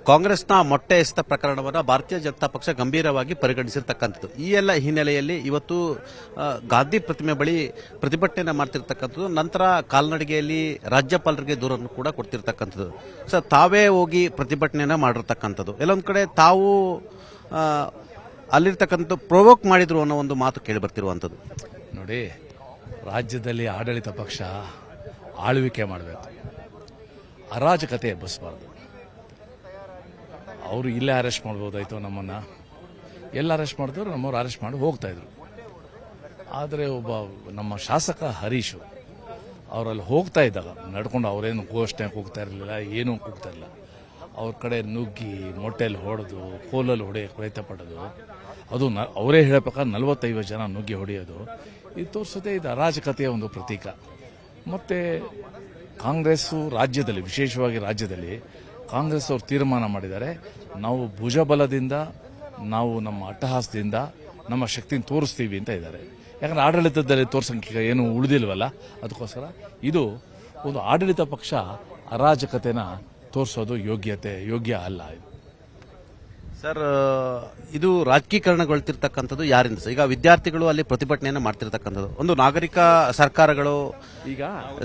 ಕಾಂಗ್ರೆಸ್ನ ಮೊಟ್ಟೆ ಎಸೆತ ಪ್ರಕರಣವನ್ನು ಭಾರತೀಯ ಜನತಾ ಪಕ್ಷ ಗಂಭೀರವಾಗಿ ಪರಿಗಣಿಸಿರ್ತಕ್ಕಂಥದ್ದು. ಈ ಎಲ್ಲ ಹಿನ್ನೆಲೆಯಲ್ಲಿ ಇವತ್ತು ಗಾಂಧಿ ಪ್ರತಿಮೆ ಬಳಿ ಪ್ರತಿಭಟನೆ ಮಾಡ್ತಿರ್ತಕ್ಕಂಥದ್ದು. ನಂತರ ಕಾಲ್ನಡಿಗೆಯಲ್ಲಿ ರಾಜ್ಯಪಾಲರಿಗೆ ದೂರನ್ನು ಕೂಡ ಕೊಡ್ತಿರ್ತಕ್ಕಂಥದ್ದು. ಸರ್, ತಾವೇ ಹೋಗಿ ಪ್ರತಿಭಟನೆಯನ್ನ ಮಾಡಿರ್ತಕ್ಕಂಥದ್ದು. ಎಲ್ಲೊಂದು ಕಡೆ ತಾವು ಅಲ್ಲಿರ್ತಕ್ಕಂಥ ಪ್ರೊವೋಕ್ ಮಾಡಿದ್ರು ಅನ್ನೋ ಒಂದು ಮಾತು ಕೇಳಿ ಬರ್ತಿರುವಂಥದ್ದು. ನೋಡಿ, ರಾಜ್ಯದಲ್ಲಿ ಆಡಳಿತ ಪಕ್ಷ ಆಳ್ವಿಕೆ ಮಾಡಬೇಕು, ಅರಾಜಕತೆ ಎಬ್ಬಿಸಬಾರ್ದು. ಅವರು ಇಲ್ಲೇ ಅರೆಸ್ಟ್ ಮಾಡ್ಬೋದಾಯ್ತು, ನಮ್ಮನ್ನು ಎಲ್ಲ ಅರೆಸ್ಟ್ ಮಾಡಿದ್ರು, ನಮ್ಮವ್ರು ಅರೆಸ್ಟ್ ಮಾಡಿ ಹೋಗ್ತಾಯಿದ್ರು. ಆದರೆ ಒಬ್ಬ ನಮ್ಮ ಶಾಸಕ ಹರೀಶು ಅವರಲ್ಲಿ ಹೋಗ್ತಾ ಇದ್ದಾಗ ನಡ್ಕೊಂಡು ಅವರೇನು ಘೋಷಣೆ ಕೂಗ್ತಾ ಇರಲಿಲ್ಲ, ಏನೂ ಕೂಗ್ತಾ ಇರಲಿಲ್ಲ. ಅವ್ರ ಕಡೆ ನುಗ್ಗಿ ಮೊಟ್ಟೆಯಲ್ಲಿ ಹೊಡೆದು ಕೋಲಲ್ಲಿ ಹೊಡೆಯೋಕ್ಕೆ ಪ್ರಯತ್ನ ಪಡೋದು, ಅದು ಅವರೇ ಹೇಳೋ ಪ್ರಕಾರ 45 ಜನ ನುಗ್ಗಿ ಹೊಡೆಯೋದು, ಇದು ತೋರಿಸುತ್ತೆ ಇದು ಅರಾಜಕತೆಯ ಒಂದು ಪ್ರತೀಕ. ಮತ್ತು ಕಾಂಗ್ರೆಸ್ಸು ರಾಜ್ಯದಲ್ಲಿ, ವಿಶೇಷವಾಗಿ ರಾಜ್ಯದಲ್ಲಿ ಕಾಂಗ್ರೆಸ್ ಅವರು ತೀರ್ಮಾನ ಮಾಡಿದ್ದಾರೆ, ನಾವು ಭುಜಬಲದಿಂದ, ನಾವು ನಮ್ಮ ಅಟ್ಟಹಾಸದಿಂದ ನಮ್ಮ ಶಕ್ತಿನ ತೋರಿಸ್ತೀವಿ ಅಂತ ಇದ್ದಾರೆ. ಯಾಕಂದರೆ ಆಡಳಿತದಲ್ಲಿ ತೋರ್ಸಂಗೆ ಏನು ಉಳಿದಿಲ್ವಲ್ಲ, ಅದಕ್ಕೋಸ್ಕರ ಇದು ಒಂದು ಆಡಳಿತ ಪಕ್ಷ ಅರಾಜಕತೆನ ತೋರಿಸೋದು ಯೋಗ್ಯ ಅಲ್ಲ. ಇದು ಸರ್, ಇದು ರಾಜಕೀಕರಣಗೊಳ್ತಿರ್ತಕ್ಕಂಥದ್ದು ಯಾರಿಂದ ಸರ್? ಈಗ ವಿದ್ಯಾರ್ಥಿಗಳು ಅಲ್ಲಿ ಪ್ರತಿಭಟನೆಯನ್ನು ಮಾಡ್ತಿರ್ತಕ್ಕಂಥದ್ದು, ಒಂದು ನಾಗರಿಕ ಸರ್ಕಾರಗಳು ಈಗ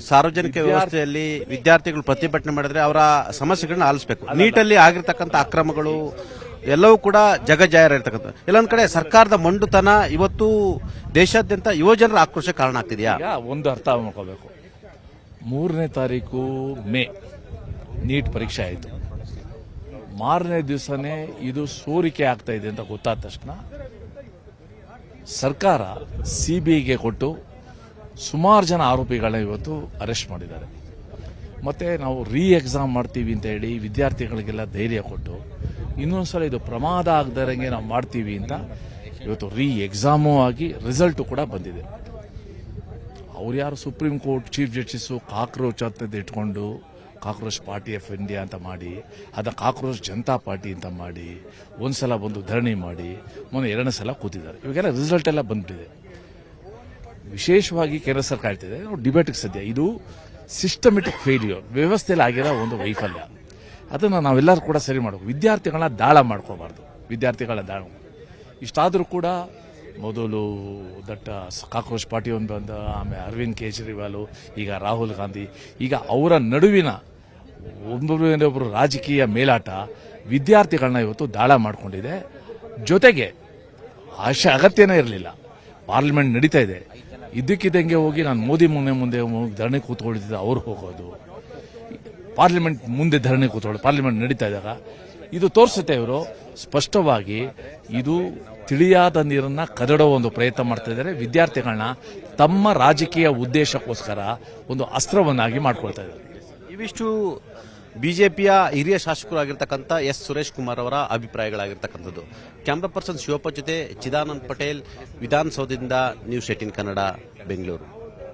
ಸಾರ್ವಜನಿಕ ವ್ಯವಸ್ಥೆಯಲ್ಲಿ ವಿದ್ಯಾರ್ಥಿಗಳು ಪ್ರತಿಭಟನೆ ಮಾಡಿದ್ರೆ ಅವರ ಸಮಸ್ಯೆಗಳನ್ನ ಆಲಿಸಬೇಕು. ನೀಟಲ್ಲಿ ಆಗಿರ್ತಕ್ಕಂಥ ಅಕ್ರಮಗಳು ಎಲ್ಲವೂ ಕೂಡ ಜಗಜಾಹಿರ ಇರ್ತಕ್ಕಂಥ. ಎಲ್ಲೊಂದ್ ಕಡೆ ಸರ್ಕಾರದ ಮೊಂಡುತನ ಇವತ್ತು ದೇಶಾದ್ಯಂತ ಯುವಜನರ ಆಕ್ರೋಶ ಕಾರಣ ಆಗ್ತಿದೆಯಾ? ಒಂದು ಅರ್ಥ ಮಾಡ್ಕೋಬೇಕು, 3ನೇ ತಾರೀಕು ಮೇ ನೀಟ್ ಪರೀಕ್ಷೆ ಆಯಿತು. 4ನೇ ದಿವಸನೇ ಇದು ಸೋರಿಕೆ ಆಗ್ತಾ ಇದೆ ಅಂತ ಗೊತ್ತಾದ ತಕ್ಷಣ ಸರ್ಕಾರ ಸಿಬಿಐಗೆ ಕೊಟ್ಟು ಸುಮಾರು ಜನ ಆರೋಪಿಗಳನ್ನ ಇವತ್ತು ಅರೆಸ್ಟ್ ಮಾಡಿದ್ದಾರೆ. ಮತ್ತೆ ನಾವು ಎಕ್ಸಾಮ್ ಮಾಡ್ತೀವಿ ಅಂತ ಹೇಳಿ ವಿದ್ಯಾರ್ಥಿಗಳಿಗೆಲ್ಲ ಧೈರ್ಯ ಕೊಟ್ಟು ಇನ್ನೊಂದ್ಸಲ ಇದು ಪ್ರಮಾದ ಆಗದಂಗೆ ನಾವು ಮಾಡ್ತೀವಿ ಅಂತ ಇವತ್ತು ಎಕ್ಸಾಮೂ ಆಗಿ ರಿಸಲ್ಟು ಕೂಡ ಬಂದಿದೆ. ಅವ್ರು ಯಾರು supreme court chief justice cockroach ಅಂತ ಇಟ್ಕೊಂಡು ಕಾಕ್ರೋಚ್ ಪಾರ್ಟಿ ಆಫ್ ಇಂಡಿಯಾ ಅಂತ ಮಾಡಿ, ಅದ ಕಾಕ್ರೋಚ್ ಜನತಾ ಪಾರ್ಟಿ ಅಂತ ಮಾಡಿ, ಒಂದ್ಸಲ ಬಂದು ಧರಣಿ ಮಾಡಿ ಮೊನ್ನೆ 2ನೇ ಸಲ ಕೂತಿದ್ದಾರೆ. ಇವಾಗೆಲ್ಲ ರಿಸಲ್ಟ್ ಎಲ್ಲ ಬಂದ್ಬಿಟ್ಟಿದೆ. ವಿಶೇಷವಾಗಿ ಕೇಂದ್ರ ಸರ್ಕಾರ ಹೇಳ್ತಿದೆ, ಡಿಬೇಟ್ಗೆ ಸದ್ಯ ಇದು ಸಿಸ್ಟಮೆಟಿಕ್ ಫೇಲ್ಯೂರ್, ವ್ಯವಸ್ಥೆಯಲ್ಲಿ ಆಗಿರೋ ಒಂದು ವೈಫಲ್ಯ. ಅದನ್ನು ನಾವೆಲ್ಲರೂ ಕೂಡ ಸರಿ ಮಾಡಬೇಕು. ವಿದ್ಯಾರ್ಥಿಗಳನ್ನ ದಾಳ ಮಾಡ್ಕೋಬಾರ್ದು. ಇಷ್ಟಾದರೂ ಕೂಡ ಮೊದಲು ಕಾಕ್ರೋಚ್ ಪಾರ್ಟಿ ಒಂದು ಬಂದ, ಆಮೇಲೆ ಅರವಿಂದ್ ಕೇಜ್ರಿವಾಲ್, ಈಗ ರಾಹುಲ್ ಗಾಂಧಿ, ಈಗ ಅವರ ನಡುವಿನ ಒಬ್ಬರು ರಾಜಕೀಯ ಮೇಲಾಟ ವಿದ್ಯಾರ್ಥಿಗಳನ್ನ ಇವತ್ತು ದಾಳ ಮಾಡಿಕೊಂಡಿದೆ. ಜೊತೆಗೆ ಅಗತ್ಯನೇ ಇರಲಿಲ್ಲ, ಪಾರ್ಲಿಮೆಂಟ್ ನಡೀತಾ ಇದೆ, ಇದ್ದಕ್ಕಿದ್ದಂಗೆ ಹೋಗಿ ನಾನು ಮೋದಿ ಮುಂದೆ ಧರಣಿ ಕೂತ್ಕೊಳ್ತಿದ್ದೆ, ಅವ್ರು ಹೋಗೋದು, ಪಾರ್ಲಿಮೆಂಟ್ ಮುಂದೆ ಧರಣಿ ಕೂತ್ಕೊಳ್ಳೋದು, ಪಾರ್ಲಿಮೆಂಟ್ ನಡೀತಾ ಇದ್ದಾಗ ಇದು ತೋರಿಸುತ್ತೆ ಇವರು ಸ್ಪಷ್ಟವಾಗಿ ಇದು ತಿಳಿಯಾದ ನೀರನ್ನ ಕದಡೋ ಒಂದು ಪ್ರಯತ್ನ ಮಾಡ್ತಾ ಇದ್ದಾರೆ. ವಿದ್ಯಾರ್ಥಿಗಳನ್ನ ತಮ್ಮ ರಾಜಕೀಯ ಉದ್ದೇಶಕ್ಕೋಸ್ಕರ ಒಂದು ಅಸ್ತ್ರವನ್ನಾಗಿ ಮಾಡ್ಕೊಳ್ತಾ ಇದ್ದಾರೆ. ಇವಿಷ್ಟು ಬಿಜೆಪಿಯ ಹಿರಿಯ ಶಾಸಕರು ಆಗಿರ್ತಕ್ಕಂಥ ಎಸ್ ಸುರೇಶ್ ಕುಮಾರ್ ಅವರ ಅಭಿಪ್ರಾಯಗಳಾಗಿರ್ತಕ್ಕಂಥದ್ದು. ಕ್ಯಾಮ್ರಾ ಪರ್ಸನ್ ಶಿವಪ್ಪ ಜೊತೆ ಚಿದಾನಂದ್ ಪಟೇಲ್, ವಿಧಾನಸೌಧದಿಂದ ನ್ಯೂಸ್ 18 ಕನ್ನಡ, ಬೆಂಗಳೂರು.